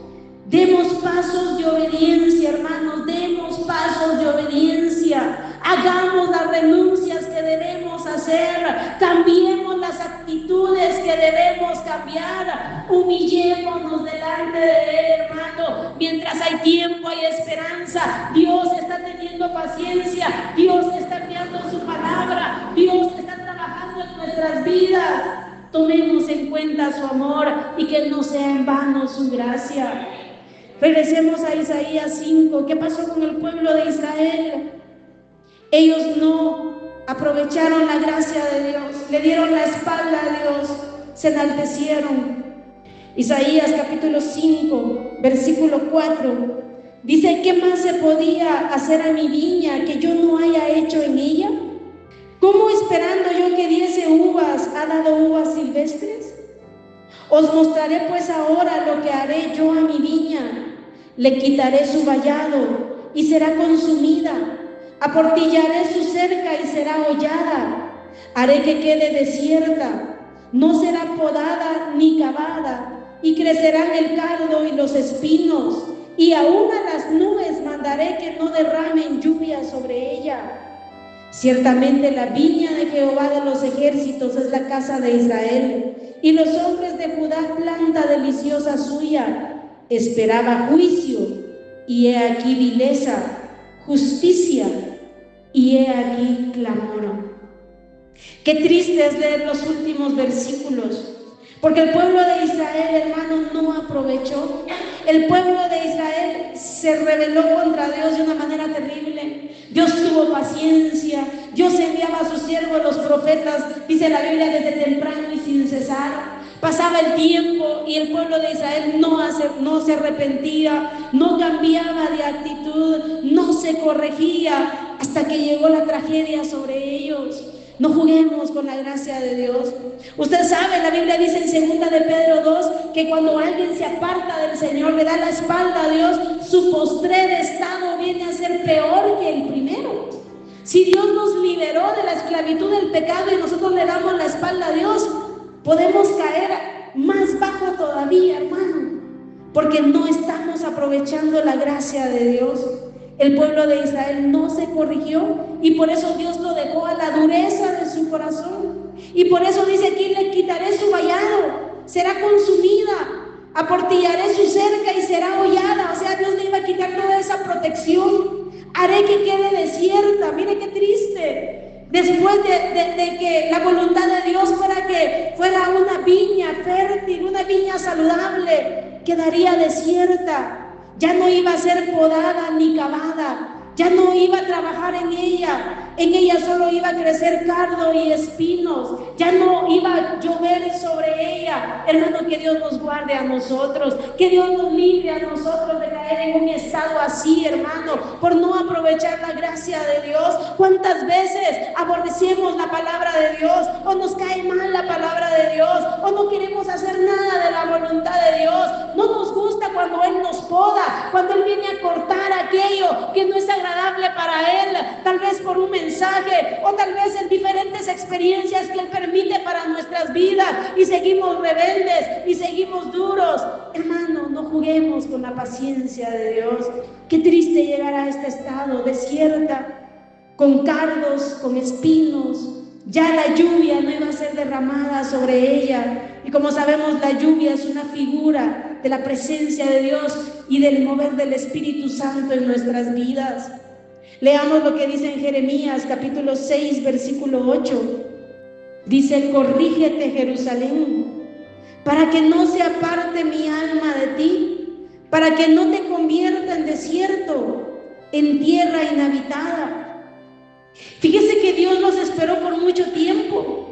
Demos pasos de obediencia, hermanos, demos pasos de obediencia. Hagamos las renuncias que debemos hacer, cambiemos las actitudes que debemos cambiar, humillémonos delante de Él, hermano. Mientras hay tiempo, hay esperanza. Dios está teniendo paciencia, Dios está enviando su palabra, Dios está trabajando en nuestras vidas. Tomemos en cuenta su amor y que no sea en vano su gracia. Regresemos a Isaías 5. ¿Qué pasó con el pueblo de Israel? Ellos no aprovecharon la gracia de Dios, le dieron la espalda a Dios, se enaltecieron. Isaías capítulo 5, versículo 4, dice: ¿qué más se podía hacer a mi viña que yo no haya hecho en ella? ¿Cómo esperando yo que diese uvas ha dado uvas silvestres? Os mostraré pues ahora lo que haré yo a mi viña. Le quitaré su vallado y será consumida. Aportillaré su cerca y será hollada. Haré que quede desierta, no será podada ni cavada, y crecerán el cardo y los espinos, y aún a las nubes mandaré que no derramen lluvia sobre ella. Ciertamente la viña de Jehová de los ejércitos es la casa de Israel, y los hombres de Judá planta deliciosa suya. Esperaba juicio, y he aquí vileza, justicia, y he aquí clamor. Qué triste es leer los últimos versículos, porque el pueblo de Israel, hermano, no aprovechó. El pueblo de Israel se rebeló contra Dios de una manera terrible. Dios tuvo paciencia, Dios enviaba a sus siervos los profetas, dice la Biblia, desde temprano y sin cesar. Pasaba el tiempo y el pueblo de Israel no se arrepentía, no cambiaba de actitud, no se corregía, hasta que llegó la tragedia sobre ellos. No juguemos con la gracia de Dios. Usted sabe, la Biblia dice en 2 de Pedro 2 que cuando alguien se aparta del Señor, le da la espalda a Dios, su postrer estado viene a ser peor que el primero. Si Dios nos liberó de la esclavitud del pecado y nosotros le damos la espalda a Dios, podemos caer más bajo todavía, hermano, porque no estamos aprovechando la gracia de Dios. El pueblo de Israel no se corrigió y por eso Dios lo dejó a la dureza de su corazón. Y por eso dice aquí: le quitaré su vallado, será consumida, aportillaré su cerca y será hollada. O sea, Dios le iba a quitar toda esa protección. Haré que quede desierta. Mire qué triste. Después de que la voluntad de Dios fuera que fuera una viña fértil, una viña saludable, quedaría desierta. Ya no iba a ser podada ni cavada, ya no iba a trabajar en ella. En ella solo iba a crecer cardo y espinos. Ya no iba a llover sobre ella. Hermano, que Dios nos guarde a nosotros. Que Dios nos libre a nosotros de caer en un estado así, hermano, por no aprovechar la gracia de Dios. ¿Cuántas veces aborrecemos la palabra de Dios? O nos cae mal la palabra de Dios. O no queremos hacer nada de la voluntad de Dios. No nos gusta cuando Él nos poda, cuando Él viene a cortar aquello que no es agradable para Él, tal vez por un mensaje o tal vez en diferentes experiencias que Él permite para nuestras vidas, y seguimos rebeldes y seguimos duros. Hermano, no juguemos con la paciencia de Dios. Qué triste llegar a este estado, desierta, con cardos, con espinos. Ya la lluvia no iba a ser derramada sobre ella, y como sabemos, la lluvia es una figura de la presencia de Dios y del mover del Espíritu Santo en nuestras vidas. Leamos lo que dice en Jeremías capítulo 6 versículo 8. Dice: corrígete, Jerusalén, para que no se aparte mi alma de ti, para que no te convierta en desierto, en tierra inhabitada. Fíjese que Dios nos esperó por mucho tiempo.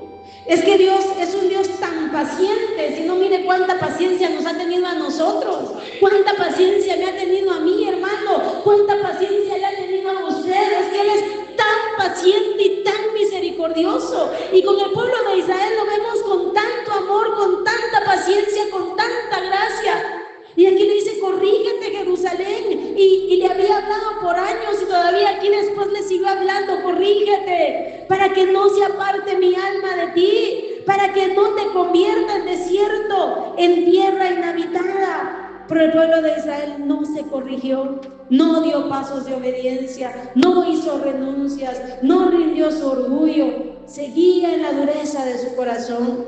Es que Dios es un Dios tan paciente. Si no, mire cuánta paciencia nos ha tenido a nosotros, cuánta paciencia me ha tenido a mí, hermano, cuánta paciencia le ha tenido a ustedes, que Él es tan paciente y tan misericordioso. Y con el pueblo de Israel lo vemos con tanto amor, con tanta paciencia, con tanta gracia. Y aquí le dice: corrígete, Jerusalén. Y le había hablado por años, y todavía aquí después le siguió hablando: corrígete, para que no se aparte mi alma de ti, para que no te convierta en desierto, en tierra inhabitada. Pero el pueblo de Israel no se corrigió, no dio pasos de obediencia, no hizo renuncias, no rindió su orgullo, seguía en la dureza de su corazón.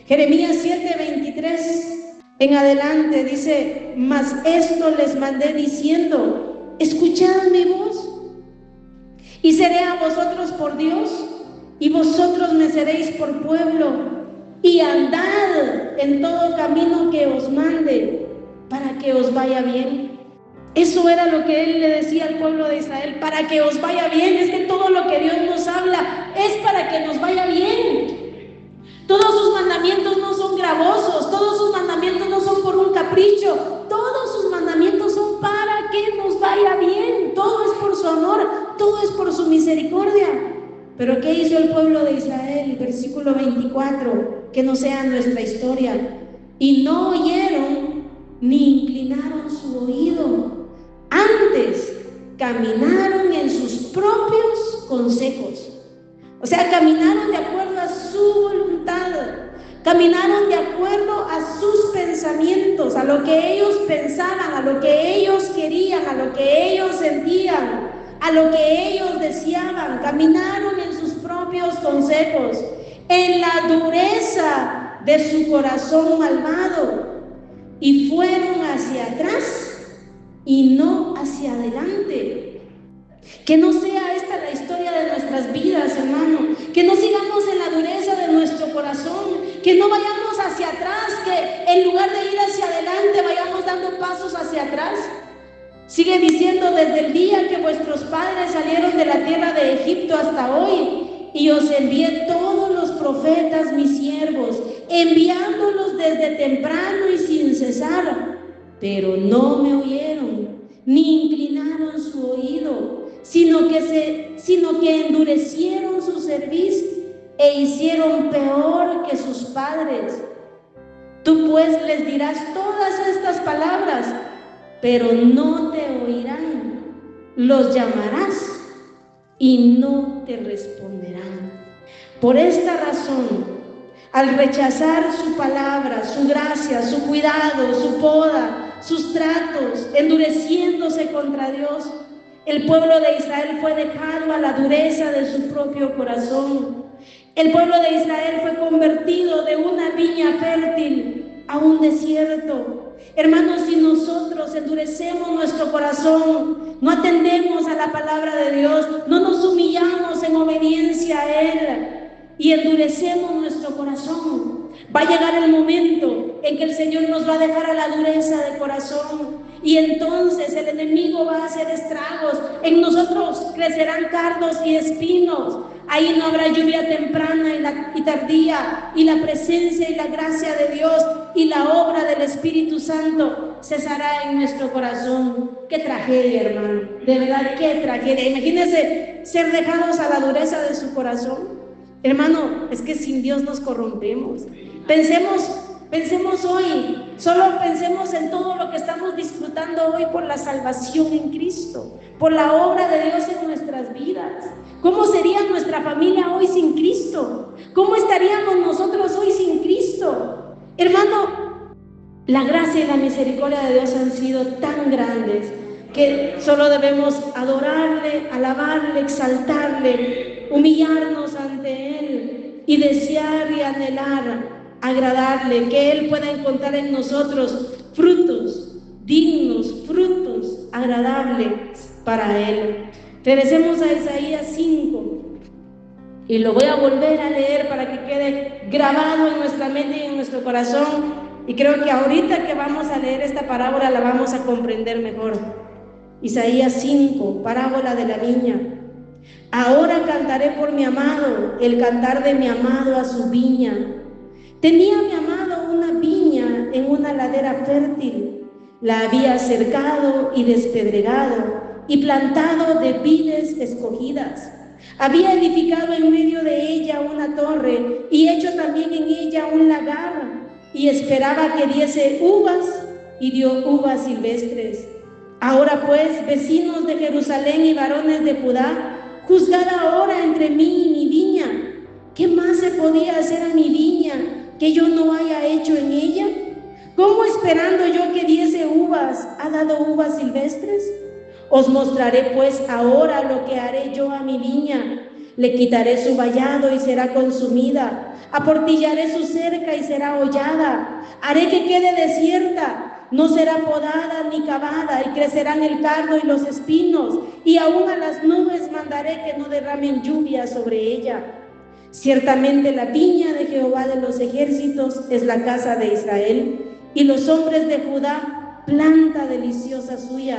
Jeremías 7:23 en adelante dice: mas esto les mandé diciendo: escuchad mi voz, y seré a vosotros por Dios, y vosotros me seréis por pueblo, y andad en todo camino que os mande, para que os vaya bien. Eso era lo que Él le decía al pueblo de Israel: para que os vaya bien. Es que todo lo que Dios nos habla es para que nos vaya bien. Todos sus mandamientos no son gravosos, todos sus mandamientos no son por un capricho, todos sus mandamientos son para que nos vaya bien. Todo es por su honor, todo es por su misericordia. Pero ¿qué hizo el pueblo de Israel? Versículo 24, que no sea nuestra historia. Y no oyeron ni inclinaron su oído, antes caminaron en sus propios consejos. O sea, caminaron de acuerdo a su voluntad, caminaron de acuerdo a sus pensamientos, a lo que ellos pensaban, a lo que ellos querían, a lo que ellos sentían, a lo que ellos deseaban. Caminaron en sus propios consejos, en la dureza de su corazón malvado, y fueron hacia atrás y no hacia adelante. Que no sea esta la historia de nuestras vidas, hermano. Que no sigamos en la dureza de nuestro corazón, que no vayamos hacia atrás, que en lugar de ir hacia adelante vayamos dando pasos hacia atrás. Sigue diciendo: desde el día que vuestros padres salieron de la tierra de Egipto hasta hoy, y os envié todos los profetas, mis siervos, enviándolos desde temprano y sin cesar, pero no me oyeron, ni inclinaron su oído, sino que endurecieron su cerviz e hicieron peor que sus padres. Tú pues les dirás todas estas palabras, pero no te oirán. Los llamarás y no te responderán. Por esta razón, al rechazar su palabra, su gracia, su cuidado, su poda, sus tratos, endureciéndose contra Dios, el pueblo de Israel fue dejado a la dureza de su propio corazón. El pueblo de Israel fue convertido de una viña fértil a un desierto. Hermanos, si nosotros endurecemos nuestro corazón, no atendemos a la palabra de Dios, no nos humillamos en obediencia a Él y endurecemos nuestro corazón, Va a llegar el momento en que el Señor nos va a dejar a la dureza de corazón, y entonces el enemigo va a hacer estragos. En nosotros crecerán cardos y espinos. Ahí no habrá lluvia temprana y tardía, y la presencia y la gracia de Dios y la obra del Espíritu Santo cesará en nuestro corazón. Qué tragedia, hermano, de verdad, qué tragedia. Imagínense ser dejados a la dureza de su corazón. Hermano, es que sin Dios nos corrompemos. Pensemos hoy, solo pensemos en todo lo que estamos disfrutando hoy por la salvación en Cristo, por la obra de Dios en nuestras vidas. ¿Cómo sería nuestra familia hoy sin Cristo? ¿Cómo estaríamos nosotros hoy sin Cristo? Hermano, la gracia y la misericordia de Dios han sido tan grandes que solo debemos adorarle, alabarle, exaltarle, humillarnos ante Él y desear y anhelar agradarle, que Él pueda encontrar en nosotros frutos dignos, frutos agradables para Él. Regresemos a Isaías 5 y lo voy a volver a leer para que quede grabado en nuestra mente y en nuestro corazón, y creo que ahorita que vamos a leer esta parábola la vamos a comprender mejor. Isaías 5, parábola de la viña. Ahora cantaré por mi amado, el cantar de mi amado a su viña. Tenía mi amado una viña en una ladera fértil, la había cercado y despedregado y plantado de vides escogidas. Había edificado en medio de ella una torre y hecho también en ella un lagar, y esperaba que diese uvas, y dio uvas silvestres. Ahora pues, vecinos de Jerusalén y varones de Judá, juzgad ahora entre mí y mi viña. ¿Qué más se podía hacer a mi viña que yo no haya hecho en ella? ¿Cómo esperando yo que diese uvas, ha dado uvas silvestres? Os mostraré pues ahora lo que haré yo a mi viña. Le quitaré su vallado y será consumida, aportillaré su cerca y será hollada, haré que quede desierta, no será podada ni cavada, y crecerán el cardo y los espinos, y aún a las nubes mandaré que no derramen lluvia sobre ella. Ciertamente la viña de Jehová de los ejércitos es la casa de Israel, y los hombres de Judá, planta deliciosa suya.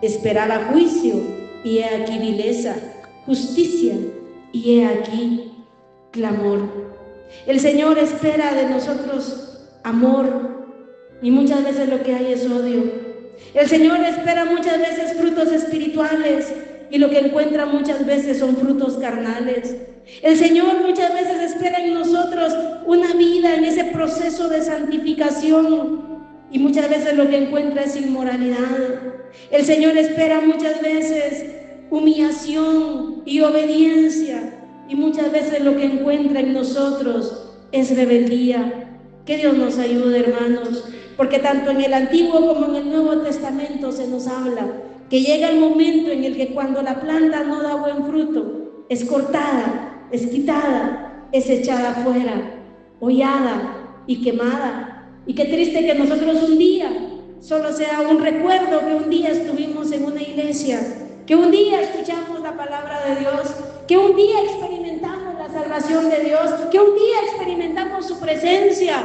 Esperaba juicio, y he aquí vileza, justicia, y he aquí clamor. El Señor espera de nosotros amor, y muchas veces lo que hay es odio. El Señor espera muchas veces frutos espirituales, y lo que encuentra muchas veces son frutos carnales. El Señor muchas veces espera en nosotros una vida en ese proceso de santificación, y muchas veces lo que encuentra es inmoralidad. El Señor espera muchas veces humillación y obediencia, y muchas veces lo que encuentra en nosotros es rebeldía. Que Dios nos ayude, hermanos, porque tanto en el Antiguo como en el Nuevo Testamento se nos habla que llega el momento en el que cuando la planta no da buen fruto, es cortada, es quitada, es echada afuera, hollada y quemada. Y qué triste que nosotros un día solo sea un recuerdo que un día estuvimos en una iglesia, que un día escuchamos la palabra de Dios, que un día experimentamos la salvación de Dios, que un día experimentamos su presencia,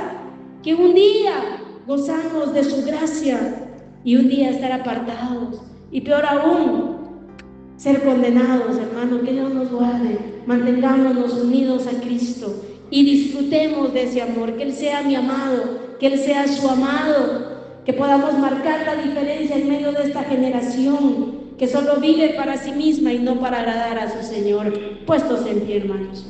que un día gozamos de su gracia, y un día estar apartados, y peor aún, ser condenados. Hermano, que Dios nos guarde. Mantengámonos unidos a Cristo y disfrutemos de ese amor, que Él sea mi amado, que Él sea su amado, que podamos marcar la diferencia en medio de esta generación que solo vive para sí misma y no para agradar a su Señor. Puestos en pie, hermanos.